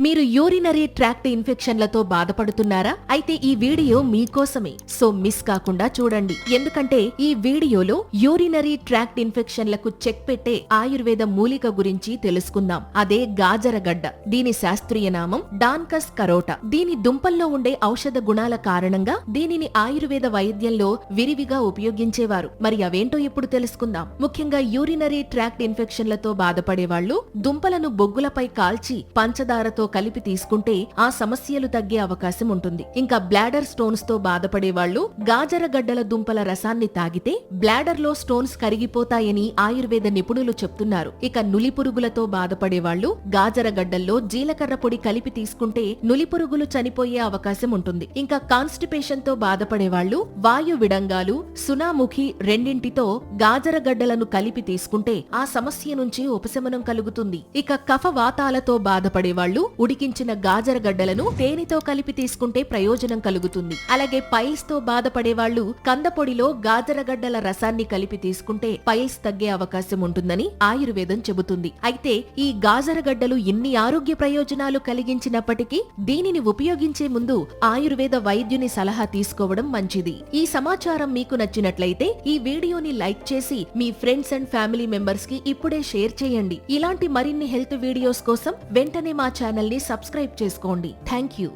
మీరు urinary tract ఇన్ఫెక్షన్లతో బాధపడుతున్నారా? అయితే ఈ వీడియో మీకోసమే, సో మిస్ కాకుండా చూడండి. ఎందుకంటే ఈ వీడియోలో యూరినరీ ట్రాక్ట్ ఇన్ఫెక్షన్లకు చెక్ పెట్టే ఆయుర్వేద మూలిక గురించి తెలుసుకుందాం. అదే గాజరగడ్డ. దీని శాస్త్రీయ నామం డాన్కస్ కరోటా. దీని దుంపల్లో ఉండే ఔషధ గుణాల కారణంగా దీనిని ఆయుర్వేద వైద్యంలో విరివిగా ఉపయోగించేవారు. మరి అవేంటో ఇప్పుడు తెలుసుకుందాం. ముఖ్యంగా యూరినరీ ట్రాక్ట్ ఇన్ఫెక్షన్లతో బాధపడే వాళ్ళు దుంపలను బొగ్గులపై కాల్చి పంచదారతో కలిపి తీసుకుంటే ఆ సమస్యలు తగ్గే అవకాశం ఉంటుంది. ఇంకా బ్లాడర్ స్టోన్స్ తో బాధపడే వాళ్ళు గాజరగడ్డల దుంపల రసాన్ని తాగితే బ్లాడర్ లో స్టోన్స్ కరిగిపోతాయని ఆయుర్వేద నిపుణులు చెప్తున్నారు. ఇక నులిపురుగులతో బాధపడే వాళ్ళు గాజరగడ్డల్లో జీలకర్ర పొడి కలిపి తీసుకుంటే నులిపురుగులు చనిపోయే అవకాశం ఉంటుంది. ఇంకా కాన్స్టిపేషన్ తో బాధపడే వాళ్ళు వాయు విడంగాలు, సునాముఖి రెండింటితో గాజరగడ్డలను కలిపి తీసుకుంటే ఆ సమస్య నుంచి ఉపశమనం కలుగుతుంది. ఇక కఫవాతాలతో బాధపడే వాళ్ళు ఉడికించిన గాజరగడ్డలను తేనెతో కలిపి తీసుకుంటే ప్రయోజనం కలుగుతుంది. అలాగే పైల్స్ తో బాధపడే వాళ్ళు కందపొడిలో గాజరగడ్డల రసాన్ని కలిపి తీసుకుంటే పైల్స్ తగ్గే అవకాశం ఉంటుందని ఆయుర్వేదం చెబుతుంది. అయితే ఈ గాజరగడ్డలు ఎన్ని ఆరోగ్య ప్రయోజనాలు కలిగించినప్పటికీ దీనిని ఉపయోగించే ముందు ఆయుర్వేద వైద్యుని సలహా తీసుకోవడం మంచిది. ఈ సమాచారం మీకు నచ్చినట్లయితే ఈ వీడియోని లైక్ చేసి మీ ఫ్రెండ్స్ అండ్ ఫ్యామిలీ మెంబర్స్ కి ఇప్పుడే షేర్ చేయండి. ఇలాంటి మరిన్ని హెల్త్ వీడియోస్ కోసం వెంటనే మా ఛానల్ ని సబ్స్క్రైబ్ చేసుకోండి. Thank you.